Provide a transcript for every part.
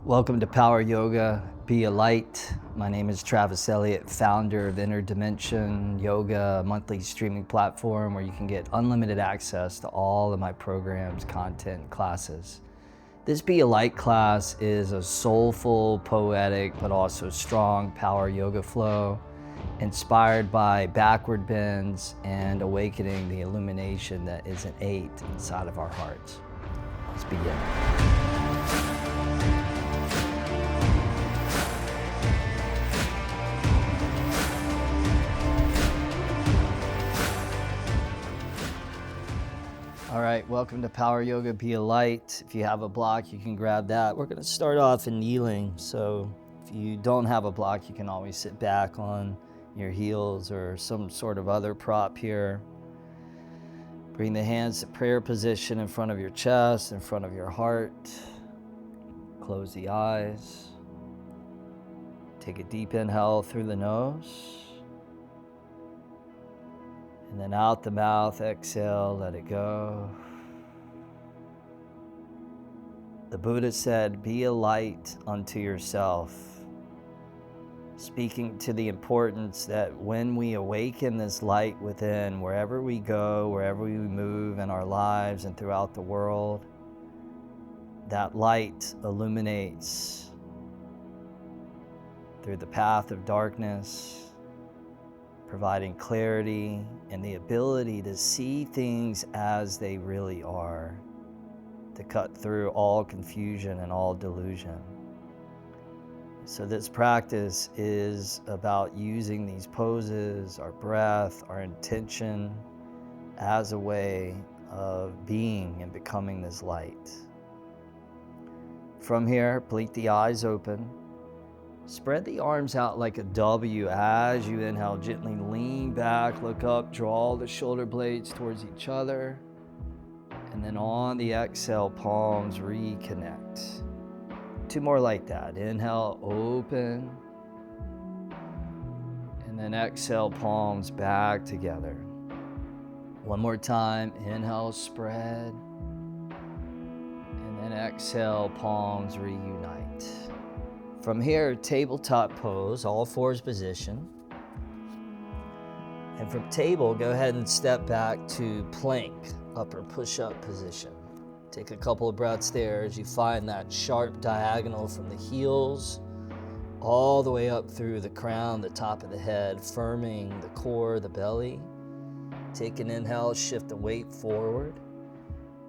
Welcome to Power Yoga, Be a Light. My name is Travis Eliot, founder of Inner Dimension Yoga, a monthly streaming platform where you can get unlimited access to all of my programs, content, classes. This Be a Light class is a soulful, poetic, but also strong power yoga flow, inspired by Backbends and awakening the illumination that is innate inside of our hearts. Let's begin. All right, welcome to Power Yoga, Be a Light. If you have a block, you can grab that. We're gonna start off in kneeling. So if you don't have a block, you can always sit back on your heels or some sort of other prop here. Bring the hands to prayer position in front of your chest, in front of your heart. Close the eyes. Take a deep inhale through the nose. And then out the mouth, exhale, let it go. The Buddha said, be a light unto yourself, speaking to the importance that when we awaken this light within, wherever we go, wherever we move in our lives and throughout the world, that light illuminates through the path of darkness, providing clarity and the ability to see things as they really are, to cut through all confusion and all delusion. So this practice is about using these poses, our breath, our intention, as a way of being and becoming this light. From here, blink the eyes open. Spread the arms out like a W as you inhale. Gently lean back, look up, draw the shoulder blades towards each other. And then on the exhale, palms reconnect. Two more like that. Inhale, open. And then exhale, palms back together. One more time. Inhale, spread. And then exhale, palms reunite. From here, tabletop pose, all fours position. And from table, go ahead and step back to plank, upper push-up position. Take a couple of breaths there as you find that sharp diagonal from the heels all the way up through the crown, the top of the head, firming the core, the belly. Take an inhale, shift the weight forward.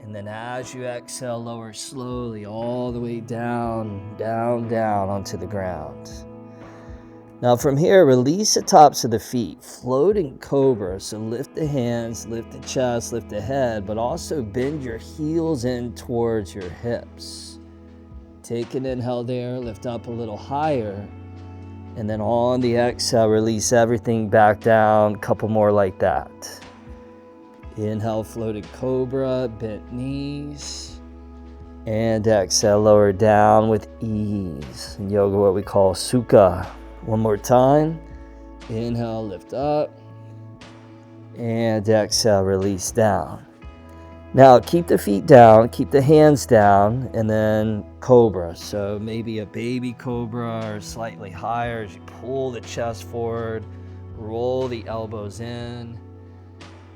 And then as you exhale, lower slowly all the way down, down, down onto the ground. Now from here, release the tops of the feet, floating cobra. So lift the hands, lift the chest, lift the head, but also bend your heels in towards your hips. Take an inhale there, lift up a little higher. And then on the exhale, release everything back down, a couple more like that. Inhale, floated cobra, bent knees. And exhale, lower down with ease. In yoga, what we call sukha. One more time. Inhale, lift up. And exhale, release down. Now, keep the feet down, keep the hands down, and then cobra. So maybe a baby cobra or slightly higher as you pull the chest forward, roll the elbows in.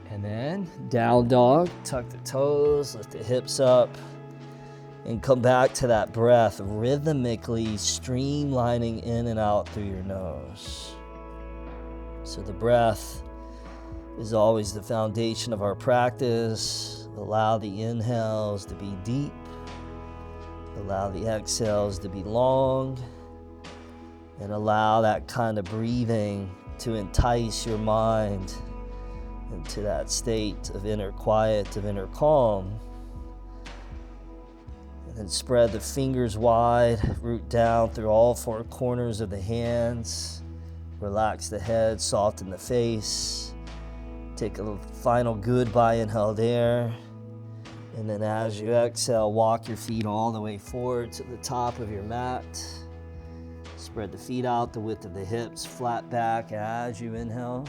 And then down dog, tuck the toes, lift the hips up, and come back to that breath, rhythmically streamlining in and out through your nose. So the breath is always the foundation of our practice. Allow the inhales to be deep. Allow the exhales to be long. And allow that kind of breathing to entice your mind into that state of inner quiet, of inner calm. And then spread the fingers wide, root down through all four corners of the hands. Relax the head, soften the face. Take a final goodbye inhale there. And then as you exhale, walk your feet all the way forward to the top of your mat. Spread the feet out the width of the hips, flat back as you inhale.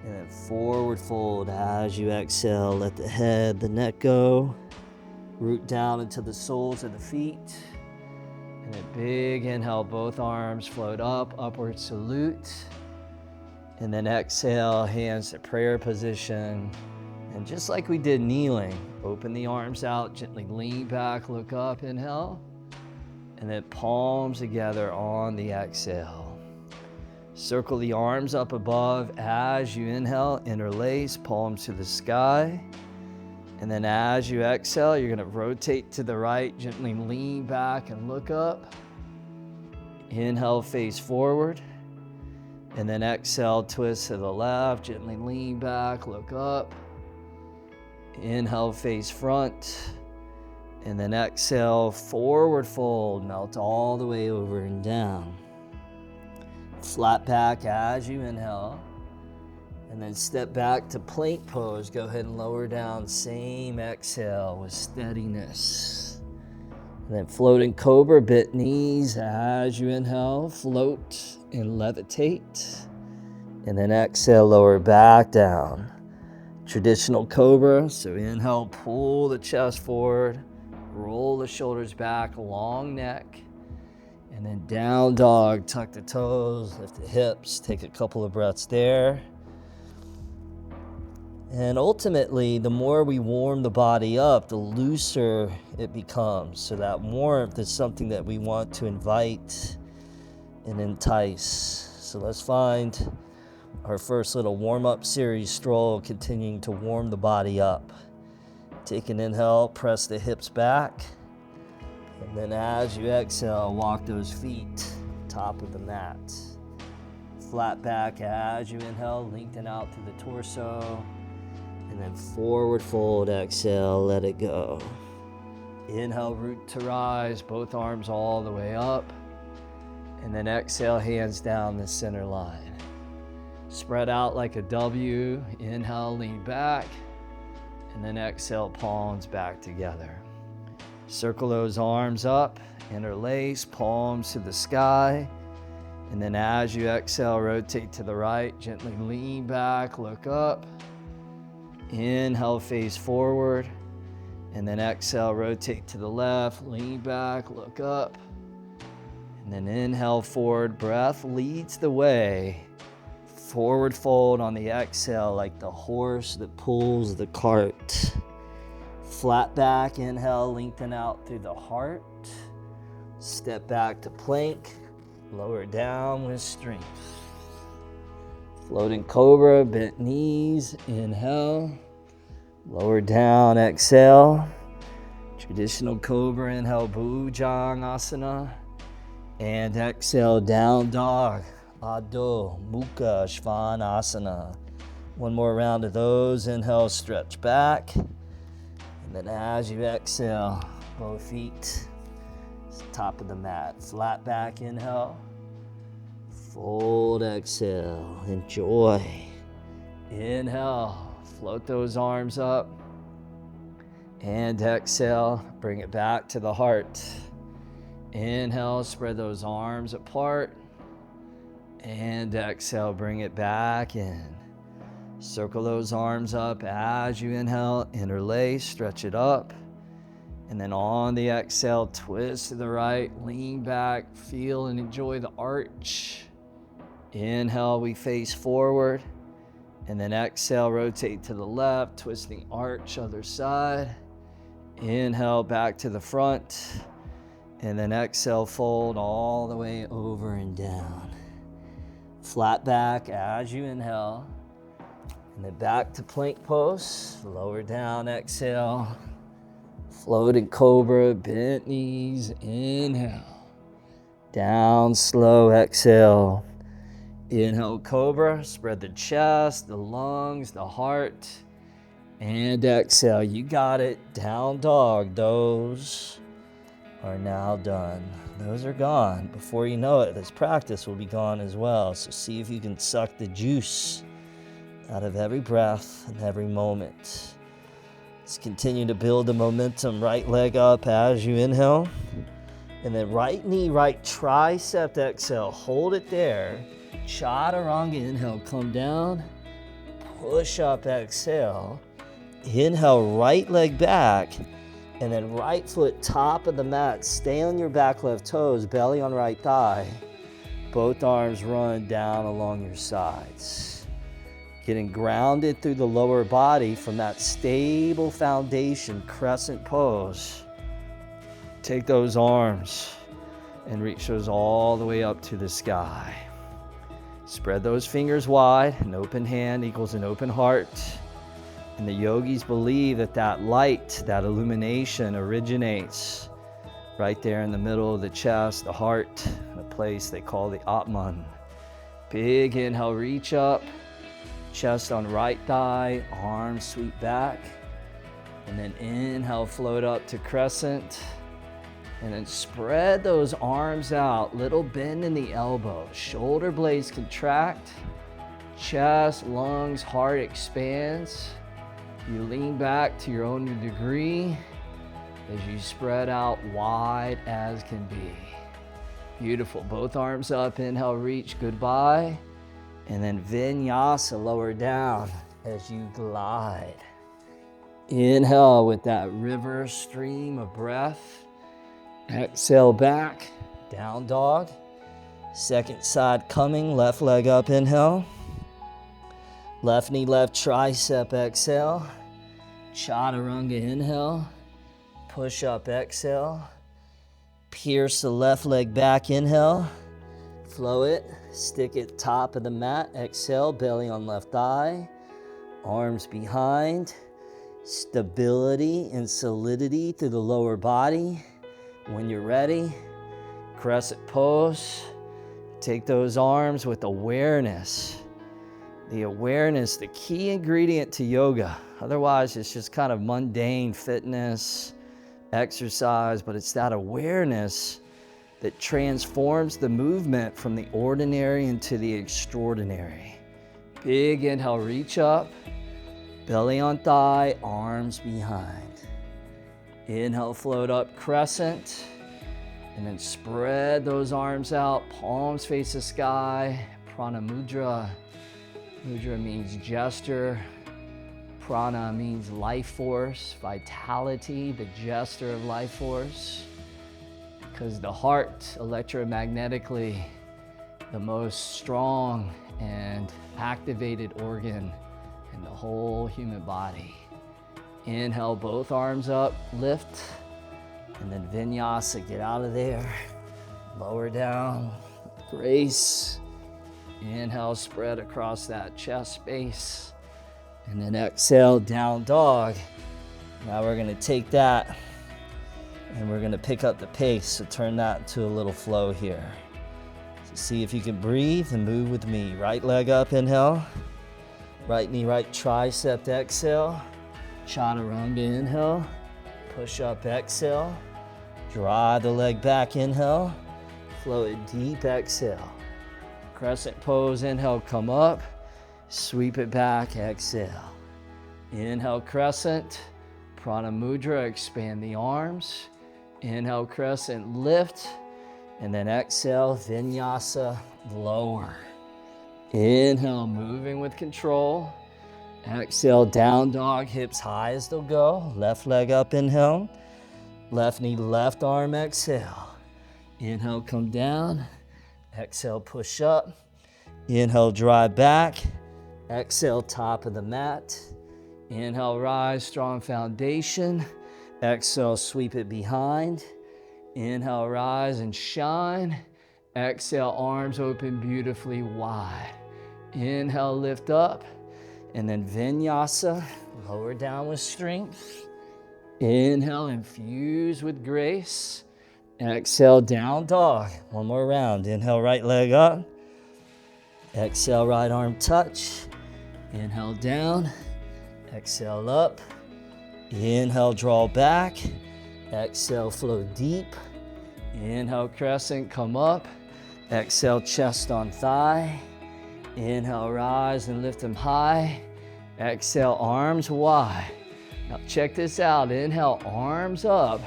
And then forward fold as you exhale. Let the head, the neck go. Root down into the soles of the feet. And a big inhale, both arms float up, upward salute. And then exhale, hands to prayer position. And just like we did kneeling, open the arms out, gently lean back, look up, inhale. And then palms together on the exhale. Circle the arms up above as you inhale, interlace, palms to the sky. And then as you exhale, you're gonna rotate to the right, gently lean back and look up. Inhale, face forward. And then exhale, twist to the left, gently lean back, look up. Inhale, face front. And then exhale, forward fold, melt all the way over and down. Flat back as you inhale. And then step back to plank pose. Go ahead and lower down, same exhale with steadiness. And then floating cobra, bent knees as you inhale, float and levitate. And then exhale, lower back down. Traditional cobra, so inhale, pull the chest forward, roll the shoulders back, long neck. And then down dog, tuck the toes, lift the hips, take a couple of breaths there. And ultimately, the more we warm the body up, the looser it becomes. So that warmth is something that we want to invite and entice. So let's find our first little warm-up series stroll, continuing to warm the body up. Take an inhale, press the hips back. And then as you exhale, walk those feet top of the mat. Flat back as you inhale, lengthen out through the torso. And then forward fold, exhale, let it go. Inhale, root to rise, both arms all the way up. And then exhale, hands down the center line. Spread out like a W. Inhale, lean back. And then exhale, palms back together. Circle those arms up, interlace, palms to the sky. And then as you exhale, rotate to the right, gently lean back, look up. Inhale, face forward. And then exhale, rotate to the left, lean back, look up. And then inhale, forward, breath leads the way. Forward fold on the exhale like the horse that pulls the cart. Flat back, inhale, lengthen out through the heart. Step back to plank, lower down with strength. Floating cobra, bent knees, inhale. Lower down, exhale. Traditional cobra, inhale, bhujangasana. And exhale, down dog, adho, mukha, svanasana. One more round of those. Inhale, stretch back. And then as you exhale, both feet, top of the mat. Flat back, inhale. Fold, exhale, enjoy. Inhale, float those arms up. And exhale, bring it back to the heart. Inhale, spread those arms apart. And exhale, bring it back in. Circle those arms up as you inhale, interlace, stretch it up. And then on the exhale, twist to the right, lean back, feel and enjoy the arch. Inhale, we face forward. And then exhale, rotate to the left, twisting arch, other side. Inhale, back to the front. And then exhale, fold all the way over and down. Flat back as you inhale. And then back to plank pose. Lower down, exhale. Floating cobra, bent knees, inhale. Down, slow, exhale. Inhale, cobra, spread the chest, the lungs, the heart. And exhale, you got it. Down dog, those are now done. Those are gone. Before you know it, this practice will be gone as well. So see if you can suck the juice out of every breath and every moment. Let's continue to build the momentum. Right leg up as you inhale. And then right knee, right tricep, exhale. Hold it there. Chaturanga, inhale, come down. Push up, exhale. Inhale, right leg back. And then right foot top of the mat, stay on your back left toes, belly on right thigh. Both arms run down along your sides. Getting grounded through the lower body from that stable foundation, crescent pose. Take those arms and reach those all the way up to the sky. Spread those fingers wide. An open hand equals an open heart. And the yogis believe that that light, that illumination originates right there in the middle of the chest, the heart, a place they call the Atman. Big inhale, reach up, chest on right thigh, arms sweep back. And then inhale, float up to crescent. And then spread those arms out, little bend in the elbow, shoulder blades contract, chest, lungs, heart expands. You lean back to your own degree as you spread out wide as can be. Beautiful. Both arms up. Inhale, reach. Goodbye. And then vinyasa, lower down as you glide. Inhale with that river stream of breath. Exhale back. Down dog. Second side coming. Left leg up. Inhale. Left knee, left tricep, exhale. Chaturanga, inhale. Push up, exhale. Pierce the left leg back, inhale. Flow it, stick it top of the mat, exhale, belly on left thigh. Arms behind. Stability and solidity through the lower body. When you're ready, crescent pose. Take those arms with awareness. The awareness, the key ingredient to yoga. Otherwise, it's just kind of mundane fitness, exercise, but it's that awareness that transforms the movement from the ordinary into the extraordinary. Big inhale, reach up, belly on thigh, arms behind. Inhale, float up, crescent, and then spread those arms out, palms face the sky, prana mudra. Mudra means gesture. Prana means life force, vitality, the gesture of life force. Because the heart, electromagnetically, the most strong and activated organ in the whole human body. Inhale, both arms up, lift, and then vinyasa, get out of there. Lower down, grace. Inhale, spread across that chest space. And then exhale, down dog. Now we're gonna take that and we're gonna pick up the pace. So turn that into a little flow here. So see if you can breathe and move with me. Right leg up, inhale. Right knee, right tricep, exhale. Chaturanga, inhale. Push up, exhale. Draw the leg back, inhale. Flow it deep, exhale. Crescent pose, inhale, come up. Sweep it back, exhale. Inhale, crescent. Prana mudra, expand the arms. Inhale, crescent, lift. And then exhale, vinyasa, lower. Inhale, moving with control. Exhale, down dog, hips high as they'll go. Left leg up, inhale. Left knee, left arm, exhale. Inhale, come down. Exhale, push up. Inhale, drive back. Exhale, top of the mat. Inhale, rise, strong foundation. Exhale, sweep it behind. Inhale, rise and shine. Exhale, arms open beautifully wide. Inhale, lift up. And then vinyasa, lower down with strength. Inhale, infuse with grace. Exhale, down dog. One more round. Inhale, right leg up. Exhale, right arm touch. Inhale, down. Exhale, up. Inhale, draw back. Exhale, flow deep. Inhale, crescent, come up. Exhale, chest on thigh. Inhale, rise and lift them high. Exhale, arms wide. Now check this out. Inhale, arms up.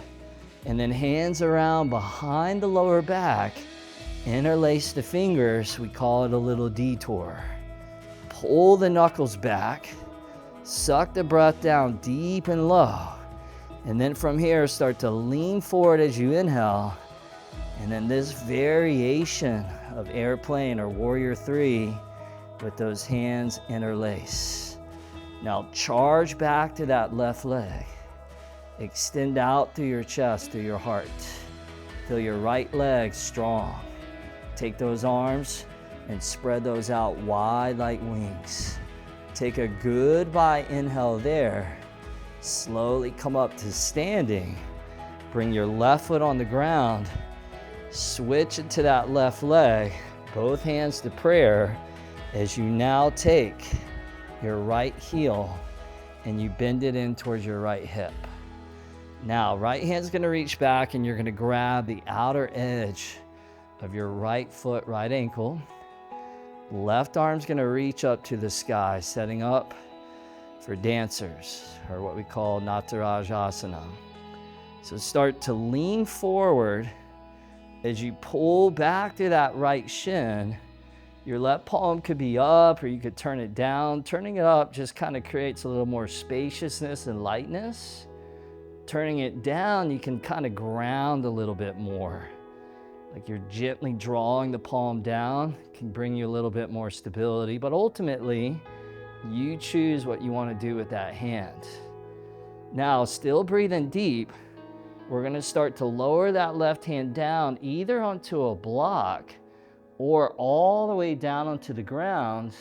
And then hands around behind the lower back. Interlace the fingers. We call it a little detour. Pull the knuckles back. Suck the breath down deep and low. And then from here, start to lean forward as you inhale. And then this variation of airplane or warrior 3 with those hands interlace. Now charge back to that left leg. Extend out through your chest, through your heart. Feel your right leg strong. Take those arms and spread those out wide like wings. Take a goodbye inhale there. Slowly come up to standing. Bring your left foot on the ground. Switch it to that left leg. Both hands to prayer as you now take your right heel and you bend it in towards your right hip. Now, right hand's gonna reach back and you're gonna grab the outer edge of your right foot, right ankle. Left arm's gonna reach up to the sky, setting up for dancers, or what we call Natarajasana. So start to lean forward as you pull back to that right shin. Your left palm could be up, or you could turn it down. Turning it up just kind of creates a little more spaciousness and lightness. Turning it down, you can kind of ground a little bit more. Like you're gently drawing the palm down, can bring you a little bit more stability, but ultimately, you choose what you want to do with that hand. Now, still breathing deep, we're going to start to lower that left hand down either onto a block or all the way down onto the ground,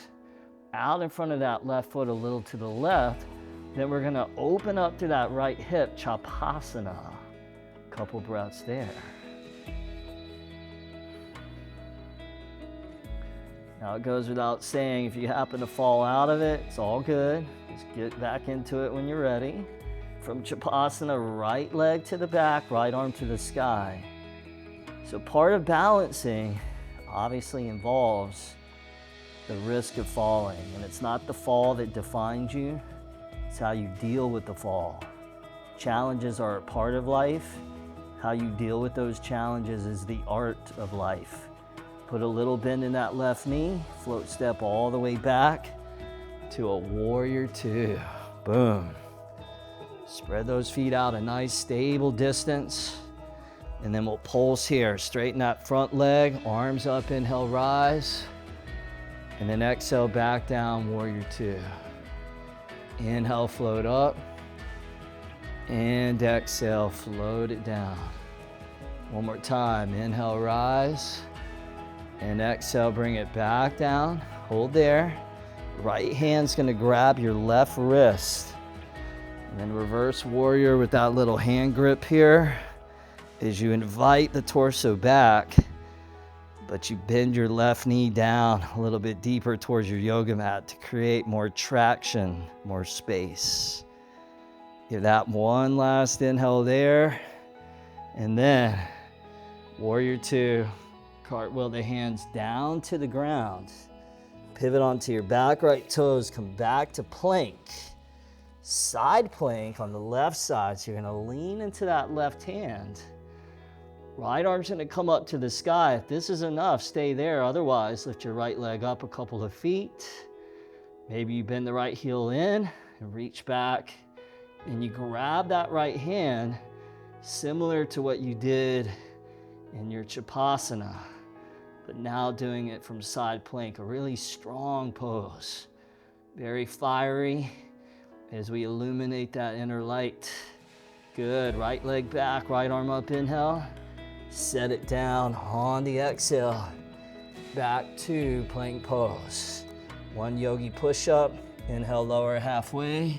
out in front of that left foot a little to the left. Then we're going to open up to that right hip, Chapasana. Couple breaths there. Now it goes without saying, if you happen to fall out of it, it's all good. Just get back into it when you're ready. From Chapasana, right leg to the back, right arm to the sky. So part of balancing obviously involves the risk of falling. And it's not the fall that defines you, it's how you deal with the fall. Challenges are a part of life. How you deal with those challenges is the art of life. Put a little bend in that left knee, float step all the way back to a warrior 2. Boom. Spread those feet out a nice stable distance. And then we'll pulse here. Straighten that front leg, arms up, inhale, rise. And then exhale, back down, warrior 2. Inhale, float up. And exhale, float it down. One more time, inhale, rise. And exhale, bring it back down. Hold there. Right hand's gonna grab your left wrist. And then reverse warrior with that little hand grip here. As you invite the torso back, but you bend your left knee down a little bit deeper towards your yoga mat to create more traction, more space. Give that one last inhale there. And then warrior 2. Cartwheel the hands down to the ground. Pivot onto your back right toes. Come back to plank. Side plank on the left side. So you're going to lean into that left hand. Right arm's going to come up to the sky. If this is enough, stay there. Otherwise, lift your right leg up a couple of feet. Maybe you bend the right heel in and reach back. And you grab that right hand, similar to what you did in your Chapasana. But now doing it from side plank, a really strong pose. Very fiery as we illuminate that inner light. Good, right leg back, right arm up, inhale. Set it down on the exhale. Back to plank pose. One yogi push up, inhale, lower halfway.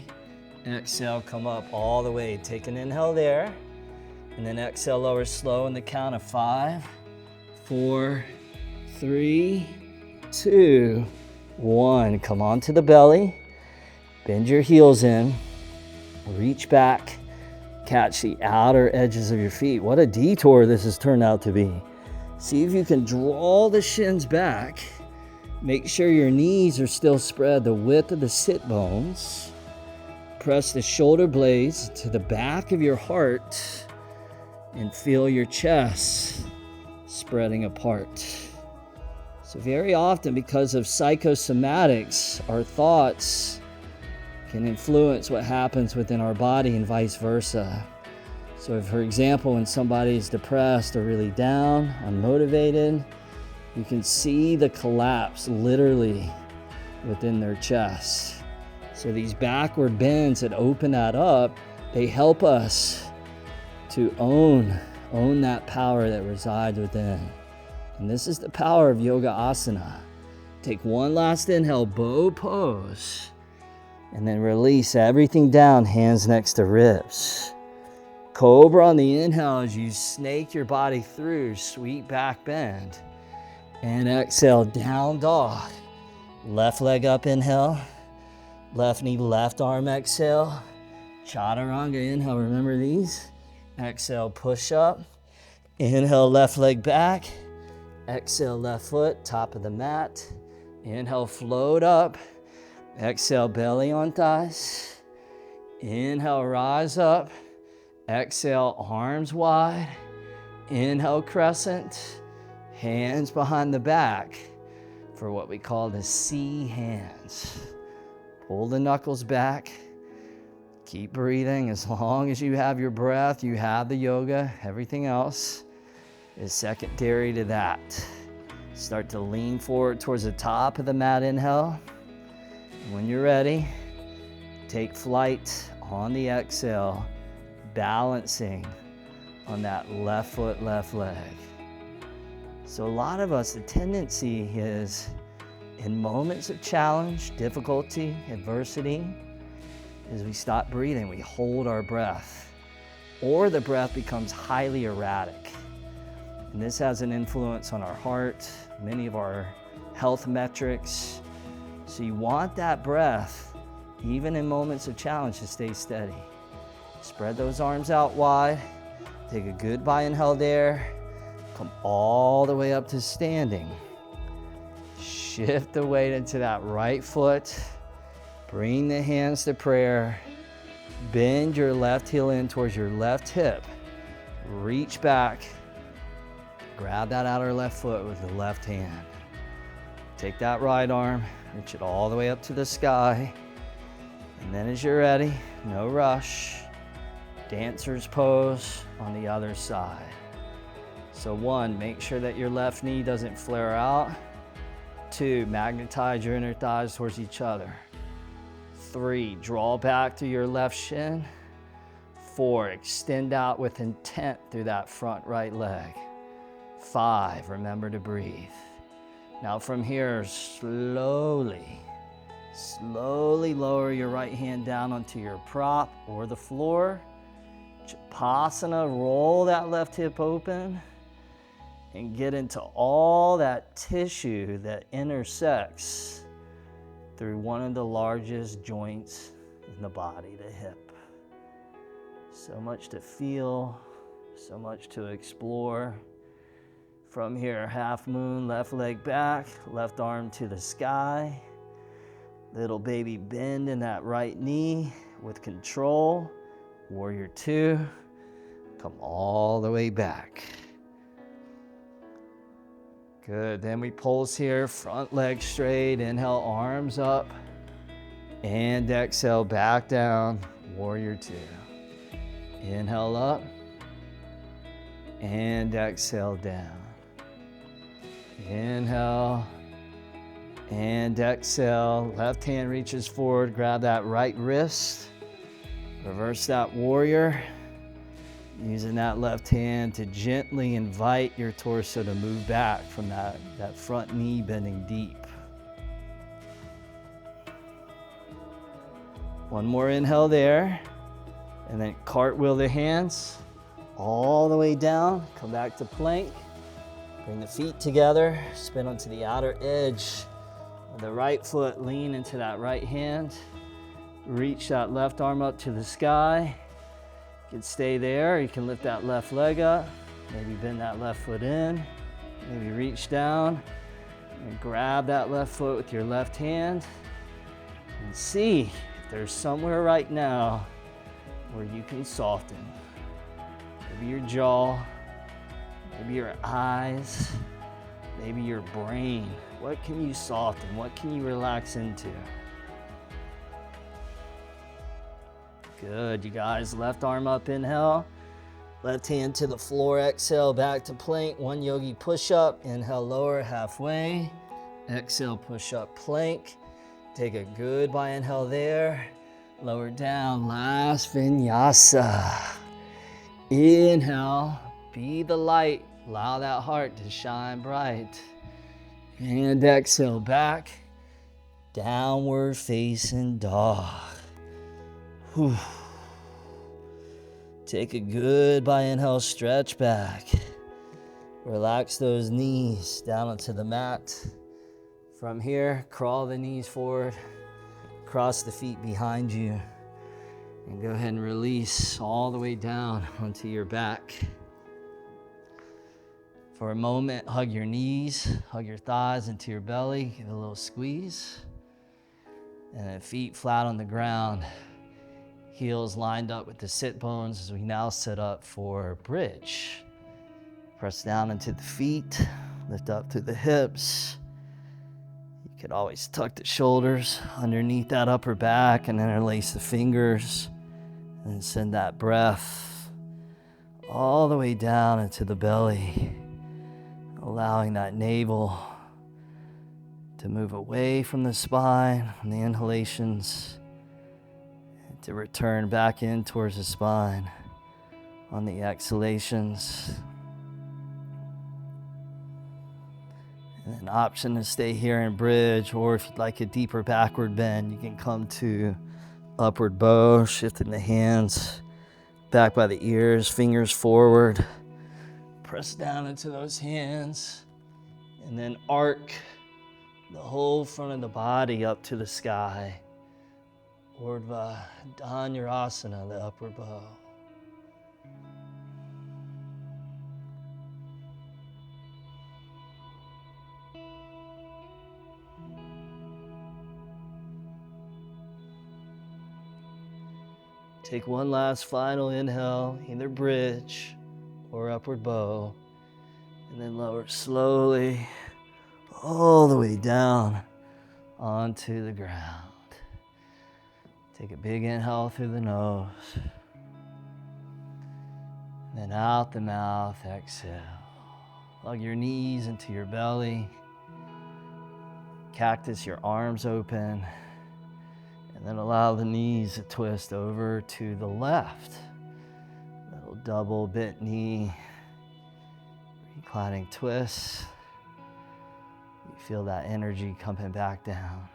Exhale, come up all the way. Take an inhale there. And then exhale, lower slow in the count of 5, 4, 3, 2, 1. Come onto the belly. Bend your heels in. Reach back. Catch the outer edges of your feet. What a detour this has turned out to be. See if you can draw the shins back. Make sure your knees are still spread the width of the sit bones. Press the shoulder blades to the back of your heart and feel your chest spreading apart. So very often, because of psychosomatics, our thoughts can influence what happens within our body and vice versa. So for example, when somebody's depressed or really down, unmotivated, you can see the collapse literally within their chest. So these backward bends that open that up, they help us to own that power that resides within. And this is the power of yoga asana. Take one last inhale, bow pose, and then release everything down, hands next to ribs. Cobra on the inhale as you snake your body through, sweet back bend. And exhale, down dog. Left leg up, inhale. Left knee, left arm, exhale. Chaturanga, inhale, remember these? Exhale, push up. Inhale, left leg back. Exhale, left foot, top of the mat. Inhale, float up. Exhale, belly on thighs. Inhale, rise up. Exhale, arms wide. Inhale, crescent. Hands behind the back for what we call the C hands. Pull the knuckles back. Keep breathing. As long as you have your breath, you have the yoga. Everything else is secondary to that. Start to lean forward towards the top of the mat, inhale. When you're ready, take flight on the exhale, balancing on that left foot, left leg. So a lot of us, the tendency is in moments of challenge, difficulty, adversity, is we stop breathing, we hold our breath, or the breath becomes highly erratic. And this has an influence on our heart, many of our health metrics. So you want that breath, even in moments of challenge, to stay steady. Spread those arms out wide, take a goodbye inhale there, come all the way up to standing. Shift the weight into that right foot. Bring the hands to prayer. Bend your left heel in towards your left hip. Reach back. Grab that outer left foot with the left hand. Take that right arm, reach it all the way up to the sky. And then as you're ready, no rush, dancer's pose on the other side. So 1, make sure that your left knee doesn't flare out. 2, magnetize your inner thighs towards each other. 3, draw back to your left shin. 4, extend out with intent through that front right leg. 5, remember to breathe. Now from here, slowly lower your right hand down onto your prop or the floor. Chapasana, roll that left hip open and get into all that tissue that intersects through one of the largest joints in the body, the hip. So much to feel, so much to explore. From here, half moon, left leg back, left arm to the sky. Little baby bend in that right knee with control. Warrior 2, come all the way back. Good, then we pulse here, front leg straight, inhale, arms up, and exhale, back down, warrior 2. Inhale up, and exhale down. Inhale, and exhale, left hand reaches forward, grab that right wrist, reverse that warrior, using that left hand to gently invite your torso to move back from that front knee bending deep. One more inhale there, and then cartwheel the hands all the way down, come back to plank. Bring the feet together, spin onto the outer edge of the right foot, lean into that right hand. Reach that left arm up to the sky. You can stay there, you can lift that left leg up, maybe bend that left foot in, maybe reach down and grab that left foot with your left hand and see if there's somewhere right now where you can soften. Maybe your jaw, maybe your eyes, maybe your brain. What can you soften? What can you relax into? Good, you guys. Left arm up, inhale. Left hand to the floor, exhale, back to plank. One yogi push-up, inhale, lower halfway. Exhale, push-up, plank. Take a goodbye inhale there. Lower down, last vinyasa. Inhale, be the light. Allow that heart to shine bright. And exhale, back. Downward facing dog. Whew. Take a goodbye inhale, stretch back. Relax those knees down onto the mat. From here, crawl the knees forward, cross the feet behind you, and go ahead and release all the way down onto your back. For a moment, hug your knees, hug your thighs into your belly, give it a little squeeze. And then feet flat on the ground. Heels lined up with the sit bones as we now set up for bridge. Press down into the feet, lift up through the hips. You could always tuck the shoulders underneath that upper back and interlace the fingers. And send that breath all the way down into the belly, allowing that navel to move away from the spine on the inhalations, to return back in towards the spine on the exhalations. And an option to stay here in bridge, or if you'd like a deeper backward bend, you can come to upward bow, shifting the hands back by the ears, fingers forward. Press down into those hands, and then arc the whole front of the body up to the sky. Urdhva Dhanurasana, the upward bow. Take one last final inhale, either bridge or upward bow, and then lower slowly all the way down onto the ground. Take a big inhale through the nose. Then out the mouth, exhale. Hug your knees into your belly. Cactus your arms open. And then allow the knees to twist over to the left. Little double bent knee. Reclining twist. You feel that energy coming back down.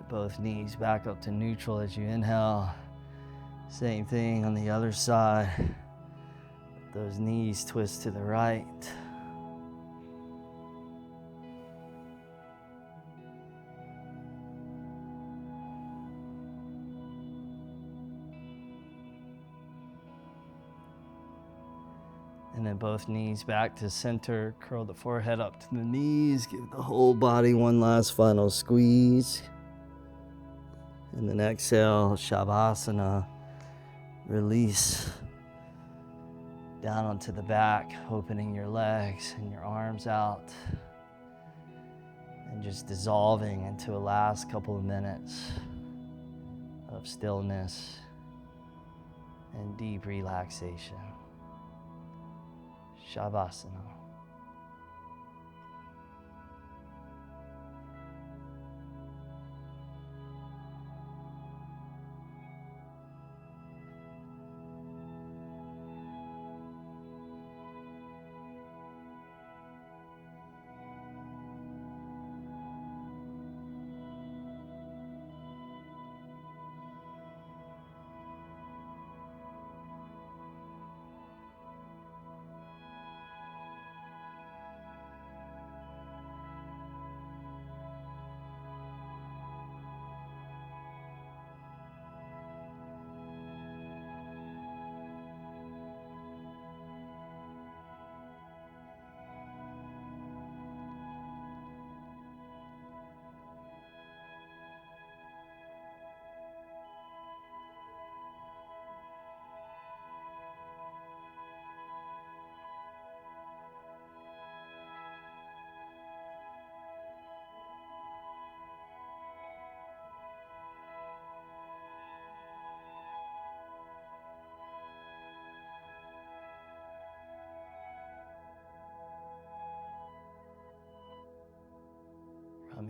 Both knees back up to neutral as you inhale. Same thing on the other side. Those knees twist to the right. And then both knees back to center. Curl the forehead up to the knees. Give the whole body one last final squeeze. And then exhale, Shavasana. Release down onto the back, opening your legs and your arms out. And just dissolving into a last couple of minutes of stillness and deep relaxation. Shavasana.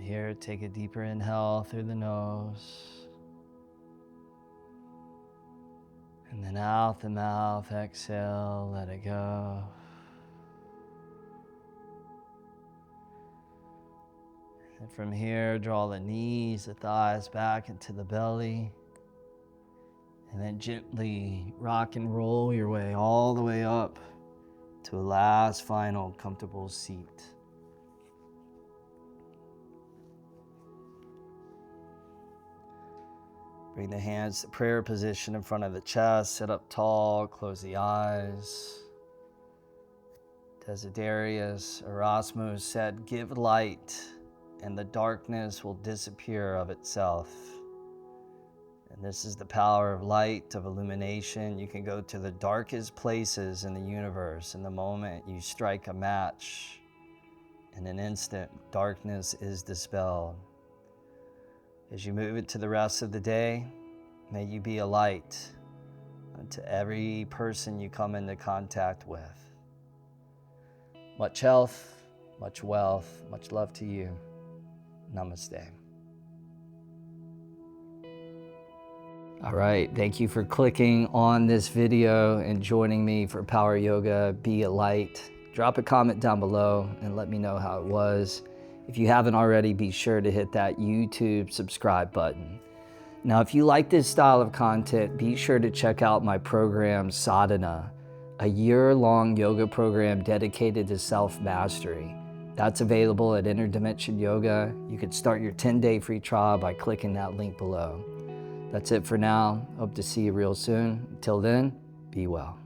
here, take a deeper inhale through the nose. And then out the mouth, exhale, let it go. And from here, draw the knees, the thighs back into the belly. And then gently rock and roll your way all the way up to a last final comfortable seat. Bring the hands to prayer position in front of the chest, sit up tall, close the eyes. Desiderius Erasmus said, "Give light, and the darkness will disappear of itself." And this is the power of light, of illumination. You can go to the darkest places in the universe, and the moment you strike a match, in an instant, darkness is dispelled. As you move into the rest of the day, may you be a light unto every person you come into contact with. Much health, much wealth, much love to you. Namaste. All right, thank you for clicking on this video and joining me for Power Yoga. Be a light. Drop a comment down below and let me know how it was. If you haven't already, be sure to hit that YouTube subscribe button. Now, if you like this style of content, be sure to check out my program, Sadhana, a year-long yoga program dedicated to self-mastery. That's available at Interdimension Yoga. You can start your 10-day free trial by clicking that link below. That's it for now. Hope to see you real soon. Until then, be well.